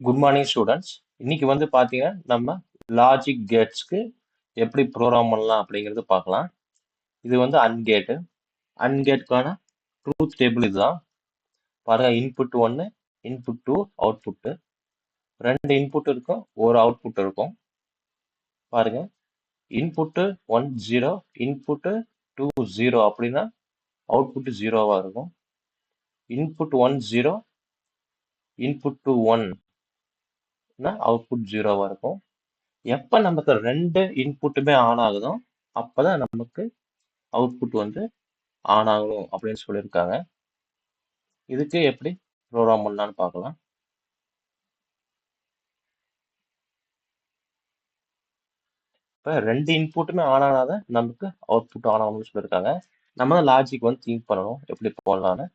Good morning students. இன்னைக்கு வந்து பார்த்தீங்கன்னா நம்ம லாஜிக் கேட்ஸ்க்கு எப்படி ப்ரோக்ராம் பண்ணலாம் அப்படிங்கிறது பார்க்கலாம். இது வந்து அன்கேட்டு. அன்கேட்கான ட்ரூத் டேபிள் இதுதான். பாருங்க, இன்புட் ஒன்று, இன்புட் டூ, அவுட்புட்டு. ரெண்டு இன்புட் இருக்கும், ஒரு அவுட்புட் இருக்கும். பாருங்க, இன்புட்டு 1 0, இன்புட்டு 2 0 அப்படின்னா அவுட்புட் ஜீரோவா இருக்கும். இன்புட் 1 0, இன்புட் 2 1 அவுட்புட் ஜீரோவா இருக்கும். எப்ப நமக்கு ரெண்டு இன்புட்டுமே ஆன் ஆகுதோ அப்பதான் நமக்கு அவுட்புட் வந்து ஆன் ஆகணும் அப்படின்னு சொல்லியிருக்காங்க. இதுக்கு எப்படி ப்ரோக்ராம் பண்ணலான்னு பார்க்கலாம். இப்போ ரெண்டு இன்புட்டுமே ஆன் ஆனாதான் நமக்கு அவுட்புட் ஆன் ஆகணும்னு சொல்லியிருக்காங்க. நம்ம தான் லாஜிக் வந்து திங்க் பண்ணணும் எப்படி போடலான்னு.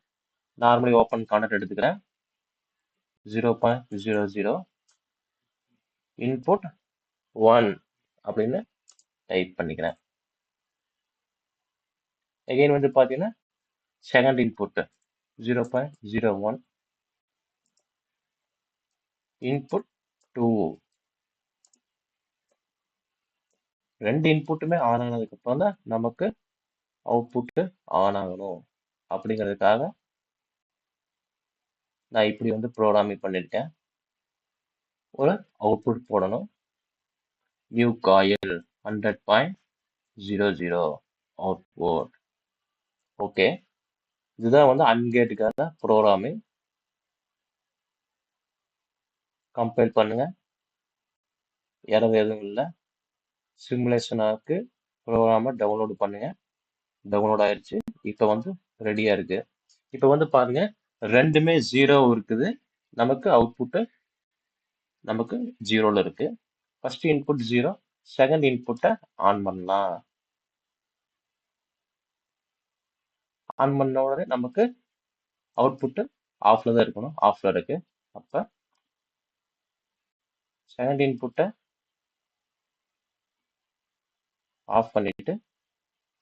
நார்மலி ஓப்பன் கான்டெக்ட் எடுத்துக்கிறேன். 0.00 இன்புட் 1 அப்படின்னு டைப் பண்ணிக்கிறேன். எகைன் வந்து பார்த்தீங்கன்னா செகண்ட் இன்புட் 0.01 இன்புட் 2. ரெண்டு இன்புட்டுமே ஆன் ஆனதுக்கு அப்புறம் தான் நமக்கு அவுட்புட் ஆன் ஆகணும். அப்படிங்கிறதுக்காக நான் இப்படி வந்து ப்ரோக்ராமிங் பண்ணியிருக்கேன். ஒரு அவுட்புட் போடணும். New coil 100.00 output. ஓகே, இதுதான் வந்து அன்கேட்டுக்கான ப்ரோக்ராமிங். கம்பைல் பண்ணுங்க. எரர் எதுவும் இல்லை. சிமுலேஷனாக்கு ப்ரோக்ராமை டவுன்லோடு பண்ணுங்க. டவுன்லோட் ஆயிடுச்சு. இப்போ வந்து ரெடியா இருக்கு. இப்போ வந்து பாருங்க, ரெண்டுமே ஜீரோ இருக்குது. நமக்கு அவுட்புட்டு நமக்கு ஜீரோல இருக்கு. ஃபர்ஸ்ட் இன்புட் ஜீரோ, செகண்ட் இன்புட்டை ஆன் பண்ணலாம். ஆன் பண்ண உடனே நமக்கு அவுட்புட்டு ஆஃப்ல தான் இருக்கணும். ஆஃப்ல இருக்கு. அப்ப செகண்ட் இன்புட்டை ஆஃப் பண்ணிட்டு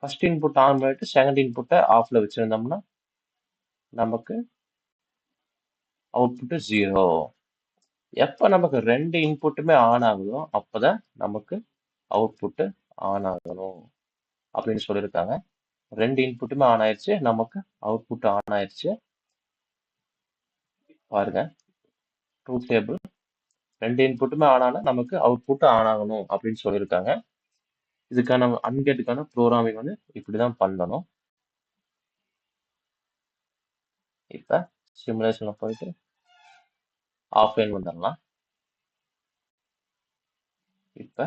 ஃபர்ஸ்ட் இன்புட் ஆன் பண்ணிட்டு செகண்ட் இன்புட்டை ஆஃப்ல வச்சிருந்தோம்னா நமக்கு அவுட்புட்டு ஜீரோ. எப்ப நமக்கு ரெண்டு இன்புட்டுமே ஆன் ஆகுதோ அப்பதான் நமக்கு அவுட்புட்டு ஆன் ஆகணும் அப்படின்னு சொல்லியிருக்காங்க. ரெண்டு இன்புட்டுமே ஆன் ஆயிடுச்சு, நமக்கு அவுட்புட் ஆன் ஆயிடுச்சு. பாருங்க, ட்ரூத் டேபிள். ரெண்டு இன்புட்டுமே ஆன் ஆனா நமக்கு அவுட்புட் ஆன் ஆகணும் அப்படின்னு சொல்லியிருக்காங்க. இதுக்கான அன்கேட்டுக்கான ப்ரோக்ராமிங் வந்து இப்படிதான் பண்ணணும். இப்ப சிமுலேஷன்ல போயிட்டு ஆஃப்லைன் வந்துடலாம். இப்ப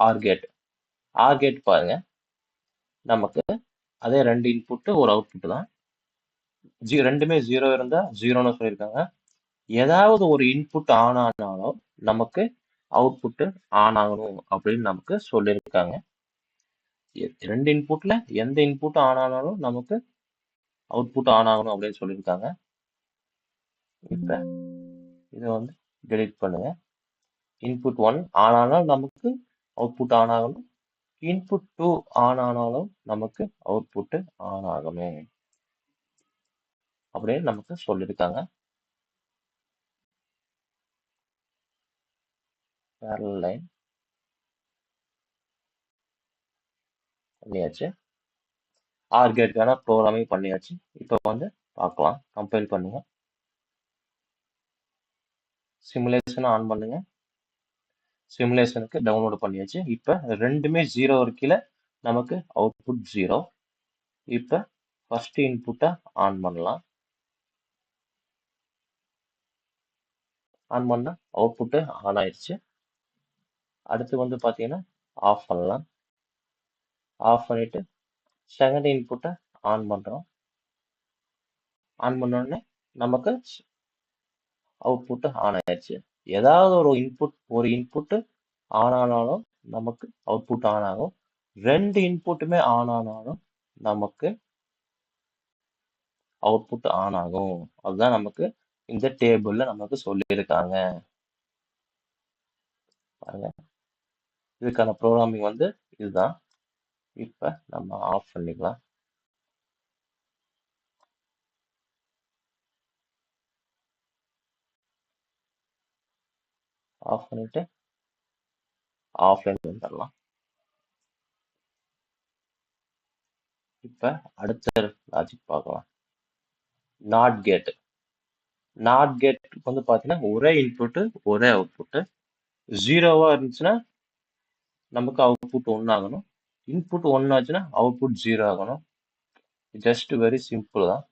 ஆர்கேட். ஆர்கேட் பாருங்க, நமக்கு அதே ரெண்டு இன்புட் ஒரு அவுட்புட் தான். ரெண்டுமே ஜீரோ இருந்தா ஜீரோன்னு சொல்லியிருக்காங்க. ஏதாவது ஒரு இன்புட் ஆன் ஆனாலும் நமக்கு அவுட்புட் ஆன் ஆகணும் அப்படின்னு நமக்கு சொல்லியிருக்காங்க. ரெண்டு இன்புட்ல எந்த இன்புட் ஆன் ஆனாலும் நமக்கு அவுட்புட் ஆன் ஆகணும் அப்படின்னு சொல்லியிருக்காங்க. இப்ப இதை வந்து டெலிட் பண்ணுங்க. இன்புட் 1 ஆன் ஆனாலும் நமக்கு அவுட்புட் ஆன் ஆகணும். இன்புட் 2 ஆன் ஆனாலும் நமக்கு அவுட்புட் ஆன் ஆகணும் அப்படின்னு நமக்கு சொல்லியிருக்காங்க. parallel லைன் பண்ணியாச்சு. ஆர்கேட்டுக்கான ப்ரோக்ராமிங் பண்ணியாச்சு. இப்போ வந்து பார்க்கலாம். கம்பைல் பண்ணுங்க. சிமுலேஷன் ஆன் பண்ணுங்க. சிமுலேஷனுக்கு டவுன்லோடு பண்ணியாச்சு. இப்போ ரெண்டுமே ஜீரோ இருக்கையில நமக்கு அவுட்புட் ஜீரோ. இப்போ ஃபர்ஸ்ட் இன்புட்டை ஆன் பண்ணலாம். ஆன் பண்ணா அவுட்புட்டு ஆன் ஆயிடுச்சு. அடுத்து வந்து பார்த்தீங்கன்னா ஆஃப் பண்ணலாம். ஆஃப் பண்ணிட்டு செகண்ட் இன்புட்டை ஆன் பண்ணுறோம். ஆன் பண்ண உடனே நமக்கு அவுட்புட் ஆன் ஆயிடுச்சு. ஏதாவது ஒரு இன்புட் ஆன் ஆனாலும் நமக்கு அவுட்புட் ஆன் ஆகும். ரெண்டு இன்புட்டுமே ஆன் ஆனாலும் நமக்கு அவுட்புட் ஆன் ஆகும். அதுதான் நமக்கு இந்த டேபிள்ல நமக்கு சொல்லியிருக்காங்க. பாருங்க, இதுக்கான ப்ரோக்ராமிங் வந்து இதுதான். இப்ப நம்ம ஆஃப் பண்ணிக்கலாம். ஆஃப் பண்ணிட்டு ஆஃப்லைன் வந்துடலாம். இப்போ அடுத்த லாஜிக் பார்க்கலாம். Not gate. நாட் கேட் வந்து பார்த்தீங்கன்னா ஒரே இன்புட்டு ஒரே அவுட்புட்டு. ஜீரோவாக இருந்துச்சுன்னா நமக்கு அவுட்புட் 1 ஆகணும். இன்புட் 1 ஆச்சுன்னா அவுட்புட் 0 ஆகணும். ஜஸ்ட் வெரி சிம்பிள் தான்.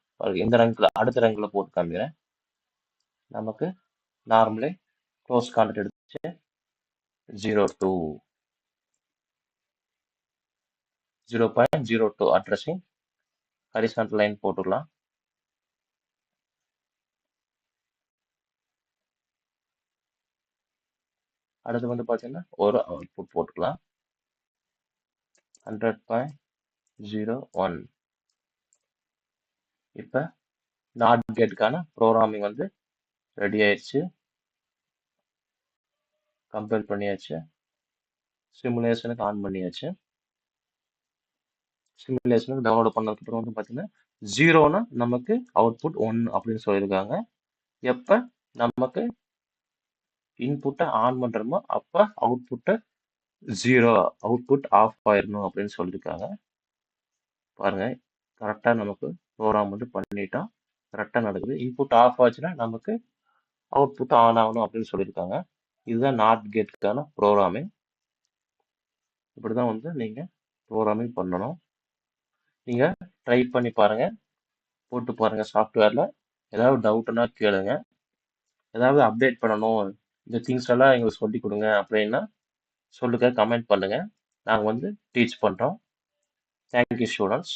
எந்த ரங்கில் அடுத்த ரங்கில் போட்டு காமிக்கிறேன். நமக்கு நார்மலே க்ளோஸ் கான்டெக்ட் எடுத்துச்சு 02 0.02 அட்ரஸிங் ஹரிசாண்டல் லைன் போட்டுக்கலாம். அடுத்து வந்து பார்த்தீங்கன்னா ஒரு அவுட்புட் போட்டுக்கலாம் 100.01. இப்போ நாட் கேட்டுக்கான ப்ரோக்ராமிங் வந்து ரெடி ஆயிடுச்சு. கம்பைல் பண்ணியாச்சு. சிமுலேஷனுக்கு ஆன் பண்ணியாச்சு. சிமுலேஷனுக்கு டவுன்லோட் பண்ணதுக்கப்புறம் வந்து பார்த்தீங்கன்னா 0னா நமக்கு அவுட்புட் 1 அப்படின்னு சொல்லியிருக்காங்க. எப்போ நமக்கு இன்புட்டை ஆன் பண்ணுறோமோ அப்போ அவுட்புட்டை 0 அவுட்புட் ஆஃப் ஆயிடணும் அப்படின்னு சொல்லியிருக்காங்க. பாருங்க கரெக்டாக நமக்கு ப்ரோக்ராம் வந்து பண்ணிட்டோம். கரெக்டாக நடக்குது. இன்புட் ஆஃப் ஆச்சுன்னா நமக்கு அவுட்புட் ஆன் ஆகணும் அப்படின்னு சொல்லியிருக்காங்க. இதுதான் நாட் கேட்டுக்கான ப்ரோக்ராமிங். இப்படி தான் வந்து நீங்கள் ப்ரோக்ராமிங் பண்ணணும். நீங்கள் ட்ரை பண்ணி பாருங்கள், போட்டு பாருங்கள் சாஃப்ட்வேரில். ஏதாவது டவுட்னா கேளுங்க. ஏதாவது அப்டேட் பண்ணணும், இந்த திங்ஸ் எல்லாம் எங்களுக்கு சொல்லி கொடுங்க அப்படின்னா சொல்லுங்க, கமெண்ட் பண்ணுங்கள். நாங்கள் வந்து டீச் பண்ணுறோம். Thank you students.